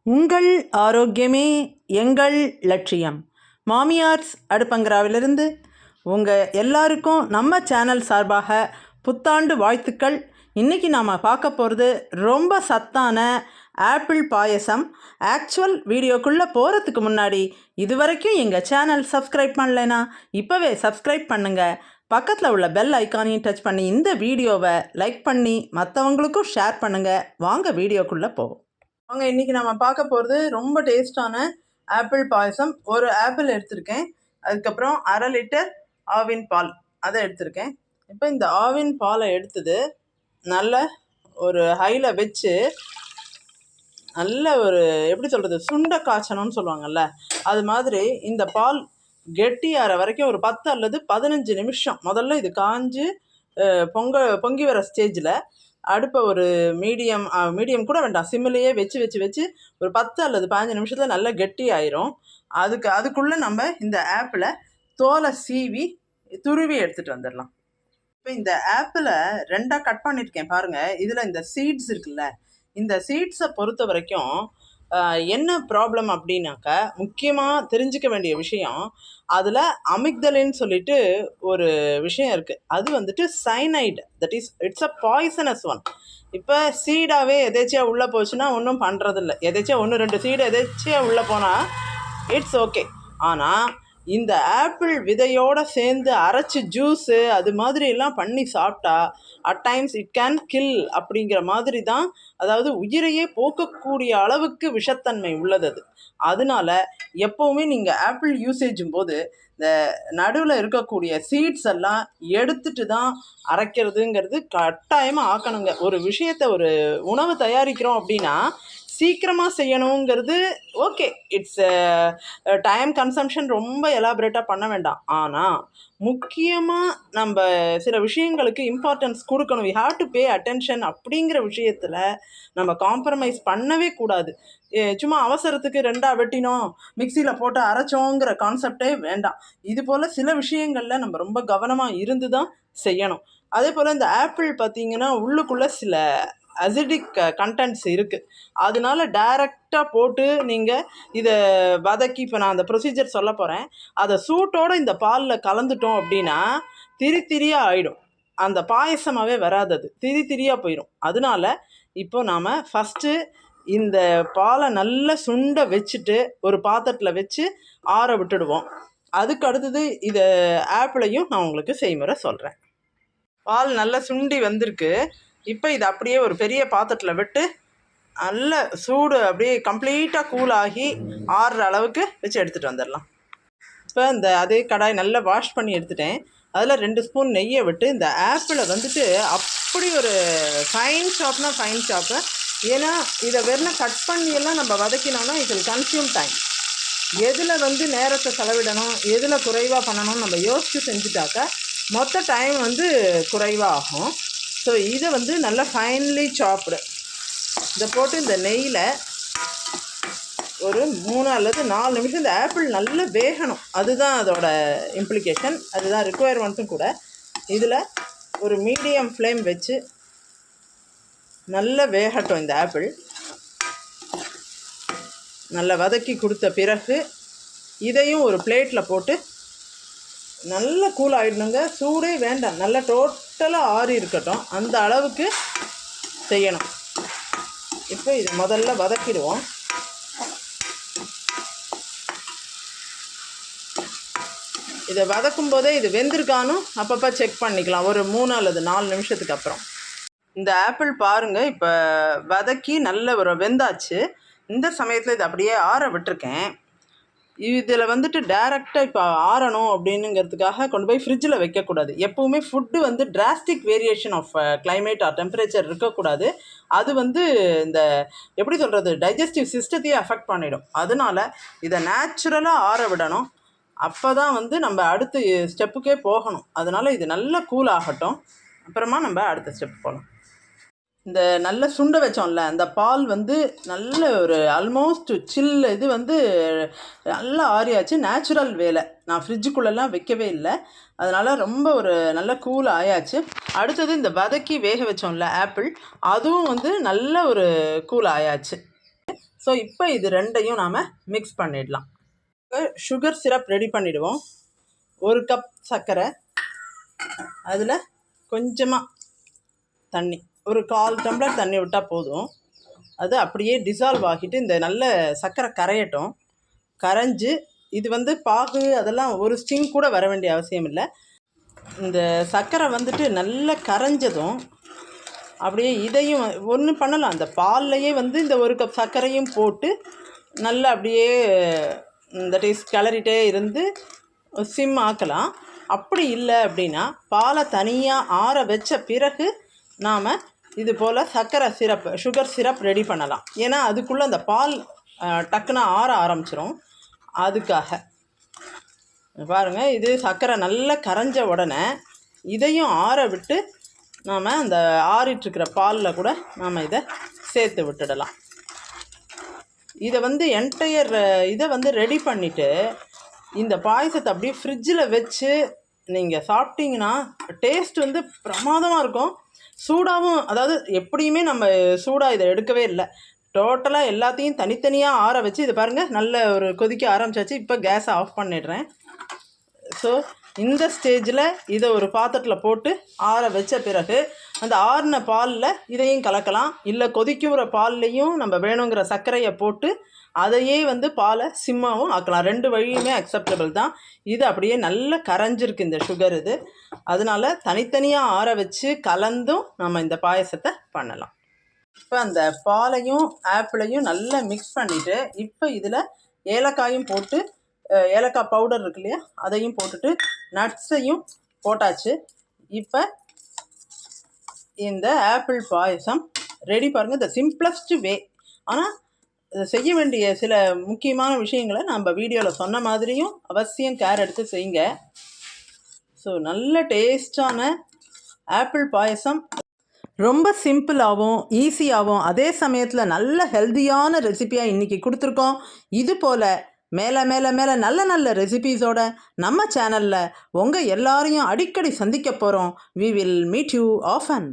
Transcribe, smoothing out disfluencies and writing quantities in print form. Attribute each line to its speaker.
Speaker 1: உங்கள் ஆரோக்கியமே எங்கள் லட்சியம். மாமியார்ஸ் அடுப்பங்கராவிலிருந்து உங்கள் எல்லாருக்கும் நம்ம சேனல் சார்பாக புத்தாண்டு வாழ்த்துக்கள். இன்றைக்கி நாம் பார்க்க போகிறது ரொம்ப சத்தான ஆப்பிள் பாயசம். ஆக்சுவல் வீடியோக்குள்ளே போகிறதுக்கு முன்னாடி இதுவரைக்கும் எங்கள் சேனல் சப்ஸ்கிரைப் பண்ணலைன்னா இப்போவே சப்ஸ்கிரைப் பண்ணுங்கள். பக்கத்தில் உள்ள பெல் ஐக்கானையும் டச் பண்ணி இந்த வீடியோவை லைக் பண்ணி மற்றவங்களுக்கும் ஷேர் பண்ணுங்கள். வாங்க வீடியோக்குள்ளே போவோம். வாங்க, இன்றைக்கி நம்ம பார்க்க போகிறது ரொம்ப டேஸ்டான ஆப்பிள் பாயசம். ஒரு ஆப்பிள் எடுத்திருக்கேன், அதுக்கப்புறம் 1/2 லிட்டர் ஆவின் பால் அதை எடுத்திருக்கேன். இப்போ இந்த ஆவின் பாலை எடுத்தது நல்ல ஒரு ஹையில் வச்சு நல்ல ஒரு எப்படி சொல்கிறது, சுண்ட காய்ச்சணும்னு சொல்லுவாங்கள்ல, அது மாதிரி இந்த பால் கெட்டியாகிற வரைக்கும் ஒரு 10 அல்லது 15 நிமிஷம் முதல்ல இது காஞ்சு பொங்கி வர ஸ்டேஜில் அடுப்பை ஒரு மீடியம் கூட வேண்டாம், சிம்மிலேயே வச்சு ஒரு 10 அல்லது 15 நிமிஷத்தில் நல்லா கெட்டி ஆயிரும். அதுக்குள்ளே நம்ம இந்த ஆப்பிளை தோலை சீவி துருவி எடுத்துகிட்டு வந்துடலாம். இப்போ இந்த ஆப்பிளை 2ஆக கட் பண்ணியிருக்கேன் பாருங்கள். இதில் இந்த சீட்ஸ் இருக்குல்ல, இந்த சீட்ஸை பொறுத்த வரைக்கும் என்ன ப்ராப்ளம் அப்படின்னாக்கா, முக்கியமாக தெரிஞ்சிக்க வேண்டிய விஷயம், அதில் அமிக்தலின்னு சொல்லிட்டு ஒரு விஷயம் இருக்குது. அது வந்துட்டு cyanide, that is it's a poisonous one. இப்போ சீடாகவே எதேச்சியாக உள்ளே போச்சுன்னா ஒன்றும் பண்ணுறதில்ல, எதேச்சியாக 1-2 சீடு எதேச்சியாக உள்ளே போனால் இட்ஸ் ஓகே. ஆனால் இந்த ஆப்பிள் விதையோடு சேர்ந்து அரைச்சி ஜூஸு அது மாதிரி எல்லாம் பண்ணி சாப்பிட்டா at times it can kill அப்படிங்கிற மாதிரி தான். அதாவது உயிரையே போக்கக்கூடிய அளவுக்கு விஷத்தன்மை உள்ளது அது. அதனால எப்போவுமே நீங்கள் ஆப்பிள் யூசேஜும் போது இந்த நடுவில் இருக்கக்கூடிய சீட்ஸ் எல்லாம் எடுத்துட்டு தான் அரைக்கிறதுங்கிறது கட்டாயமாக ஆக்கணுங்க. ஒரு விஷயத்தை, ஒரு உணவு தயாரிக்கிறோம் அப்படின்னா சீக்கிரமாக செய்யணுங்கிறது ஓகே, இட்ஸ் டைம் கன்சம்ஷன், ரொம்ப எலாபரேட்டாக பண்ண வேண்டாம். ஆனால் முக்கியமாக நம்ம சில விஷயங்களுக்கு இம்பார்ட்டன்ஸ் கொடுக்கணும். We have to pay attention. அப்படிங்கிற விஷயத்தில் நம்ம காம்ப்ரமைஸ் பண்ணவே கூடாது. சும்மா அவசரத்துக்கு 2ஆக வெட்டினோம், மிக்சியில் போட்டு அரைச்சோங்கிற கான்செப்டே வேண்டாம். இது போல் சில விஷயங்களில் நம்ம ரொம்ப கவனமாக இருந்து தான் செய்யணும். அதே போல் இந்த ஆப்பிள் பார்த்திங்கன்னா உள்ளுக்குள்ளே சில அசிடிக் கண்டென்ட்ஸ் இருக்குது. அதனால டைரெக்டாக போட்டு நீங்கள் இதை வதக்கி, இப்போ நான் அந்த ப்ரொசீஜர் சொல்ல போகிறேன், அதை சூட்டோடு இந்த பாலில் கலந்துட்டோம் அப்படின்னா திரியாக ஆகிடும். அந்த பாயசமாகவே வராது, அது திரியாக போயிடும். அதனால இப்போ நாம் ஃபஸ்ட்டு இந்த பாலை நல்லா சுண்ட வச்சுட்டு ஒரு பாத்திரத்தில் வச்சு ஆற விட்டுடுவோம். அதுக்கு அடுத்தது இதை ஆப்பிளையும் நான் உங்களுக்கு செய்முறை சொல்கிறேன். பால் நல்லா சுண்டி வந்திருக்கு. இப்போ இது அப்படியே ஒரு பெரிய பாத்திரத்தில் விட்டு நல்ல சூடு அப்படியே கம்ப்ளீட்டாக கூலாகி ஆறுற அளவுக்கு வச்சு எடுத்துகிட்டு வந்துடலாம். இப்போ இந்த அதே கடாய் நல்லா வாஷ் பண்ணி எடுத்துட்டேன். அதில் 2 ஸ்பூன் நெய்யை விட்டு இந்த ஆப்பிளை வந்துட்டு அப்படி ஒரு ஃபைன் சாப்பு. ஏன்னா இதை வெறும் கட் பண்ணியெல்லாம் நம்ம வதக்கினோன்னா இட் வில் கன்சியூம் டைம். எதில் வந்து நேரத்தை செலவிடணும், எதில் குறைவாக பண்ணணும்னு நம்ம யோசித்து செஞ்சுட்டாக்கா மொத்த டைம் வந்து குறைவாக ஆகும். ஸோ இதை வந்து நல்லா ஃபைன்லி சாப்டு இதை போட்டு இந்த நெய்யில் ஒரு 3 அல்லது 4 நிமிஷம் இந்த ஆப்பிள் நல்லா வேகணும். அதுதான் அதோட இம்ப்ளிகேஷன், அதுதான் ரிக்குவயர்மெண்ட்டும் கூட. இதில் ஒரு மீடியம் ஃப்ளேம் வச்சு நல்லா வேகட்டும். இந்த ஆப்பிள் நல்லா வதக்கி கொடுத்த பிறகு இதையும் ஒரு பிளேட்டில் போட்டு நல்லா கூல் ஆகிடணுங்க. சூடே வேண்டாம், நல்லா டோட்டலாக ஆறி இருக்கட்டும், அந்த அளவுக்கு செய்யணும். இப்போ இது முதல்ல வதக்கிடுவோம். இதை வதக்கும் போதே இது வெந்திருக்கானும் அப்பப்போ செக் பண்ணிக்கலாம் ஒரு 3 அல்லது 4 நிமிஷத்துக்கு அப்புறம். இந்த ஆப்பிள் பாருங்கள், இப்போ வதக்கி நல்ல ஒரு வெந்தாச்சு. இந்த சமயத்தில் இதை அப்படியே ஆற விட்டுருக்கேன். இதில் வந்துட்டு டைரெக்டாக இப்போ ஆறணும் அப்படின்னுங்கிறதுக்காக கொண்டு போய் ஃப்ரிட்ஜில் வைக்கக்கூடாது. எப்போவுமே ஃபுட்டு வந்து drastic variation of climate or temperature இருக்கக்கூடாது. அது வந்து இந்த எப்படி சொல்கிறது, டைஜஸ்டிவ் சிஸ்டத்தையே அஃபெக்ட் பண்ணிடும். அதனால் இதை நேச்சுரலாக ஆற விடணும். அப்போ தான் வந்து நம்ம அடுத்த ஸ்டெப்புக்கே போகணும். அதனால் இது நல்லா கூல் ஆகட்டும், அப்புறமா நம்ம அடுத்த ஸ்டெப் போகலாம். இந்த நல்ல சுண்ட வச்சோம்ல, அந்த பால் வந்து நல்ல ஒரு ஆல்மோஸ்ட் சில்லு, இது வந்து நல்லா ஆறியாச்சு. நேச்சுரல் வேலை, நான் ஃப்ரிட்ஜுக்குள்ளெல்லாம் வைக்கவே இல்லை. அதனால் ரொம்ப ஒரு நல்ல கூல் ஆயாச்சு. அடுத்தது இந்த வதக்கி வேக வச்சோம்ல ஆப்பிள், அதுவும் வந்து நல்ல ஒரு கூல் ஆயாச்சு. ஸோ இப்போ இது ரெண்டையும் நாம் மிக்ஸ் பண்ணிடலாம். சுகர் சிரப் ரெடி பண்ணிவிடுவோம். 1 கப் சர்க்கரை, அதில் கொஞ்சமாக தண்ணி, ஒரு 1/4 டம்ளர் தண்ணி விட்டால் போதும். அது அப்படியே டிசால்வ் ஆகிட்டு இந்த நல்ல சர்க்கரை கரையட்டும். கரைஞ்சி இது பாகு அதெல்லாம் ஒரு ஸ்டிங் கூட வர வேண்டிய அவசியம் இல்லை. இந்த சர்க்கரை நல்லா கரைஞ்சதும் அப்படியே இதையும் ஒன்று பண்ணலாம். அந்த பால்லையே இந்த 1 கப் சர்க்கரையும் போட்டு நல்லா அப்படியே தட் இஸ் கிளறிட்டே இருந்து சிம் ஆக்கலாம். அப்படி இல்லை அப்படின்னா பாலை தனியாக ஆற வச்ச பிறகு நாம் இது போல் சர்க்கரை சிரப், சுகர் சிரப் ரெடி பண்ணலாம். ஏன்னா அதுக்குள்ளே அந்த பால் டக்குன்னு ஆற ஆரம்பிச்சிடும். அதுக்காக பாருங்கள், இது சர்க்கரை நல்லா கரைஞ்ச உடனே இதையும் ஆற விட்டு நாம் அந்த ஆறிட்டுருக்கிற பாலில் கூட நாம் இதை சேர்த்து விட்டுடலாம். இதை என்டையர் இதை ரெடி பண்ணிவிட்டு இந்த பாயசத்தை அப்படியே ஃப்ரிட்ஜில் வச்சு நீங்கள் சாப்பிட்டீங்கன்னா டேஸ்ட் பிரமாதமாக இருக்கும். சூடாகவும், அதாவது எப்படியுமே நம்ம சூடாக இதை எடுக்கவே இல்லை, டோட்டலாக எல்லாத்தையும் தனித்தனியாக ஆற வச்சு இது பாருங்கள் நல்ல ஒரு கொதிக்க ஆரம்பிச்சாச்சு. இப்போ கேஸை ஆஃப் பண்ணிடுறேன். ஸோ இந்த ஸ்டேஜில் இதை ஒரு பாத்திரத்தில் போட்டு ஆற வச்ச பிறகு அந்த ஆறின பாலில் இதையும் கலக்கலாம். இல்லை கொதிக்கிற பால்லையும் நம்ம வேணுங்கிற சர்க்கரையை போட்டு அதையே பாலை சிம்மாவும் ஆக்கலாம். 2 வழியுமே அக்செப்டபிள் தான். இது அப்படியே நல்லா கரைஞ்சிருக்கு இந்த சுகர். இது அதனால் தனித்தனியாக ஆற வச்சு கலந்தும் நம்ம இந்த பாயசத்தை பண்ணலாம். இப்போ அந்த பாலையும் ஆப்பிளையும் நல்லா மிக்ஸ் பண்ணிவிட்டு இப்போ இதில் ஏலக்காயும் போட்டு, ஏலக்காய் பவுடர் இருக்கு இல்லையா, அதையும் போட்டுட்டு நட்ஸையும் போட்டாச்சு. இப்போ இந்த ஆப்பிள் பாயசம் ரெடி பாருங்கள். இந்த சிம்பிளஸ்ட் வே. ஆனால் செய்ய வேண்டிய சில முக்கியமான விஷயங்களை நம்ம வீடியோவில் சொன்ன மாதிரியும் அவசியம் கேர் எடுத்து செய்யுங்க. ஸோ நல்ல டேஸ்டான ஆப்பிள் பாயசம், ரொம்ப சிம்பிளாகவும் ஈஸியாகவும் அதே சமயத்தில் நல்ல ஹெல்த்தியான ரெசிபியாக இன்றைக்கி கொடுத்துருக்கோம். இது போல் மேலே மேலே மேலே நல்ல நல்ல ரெசிபீஸோட நம்ம சேனலில் உங்கள் எல்லாரையும் அடிக்கடி சந்திக்க போகிறோம். We will meet you often.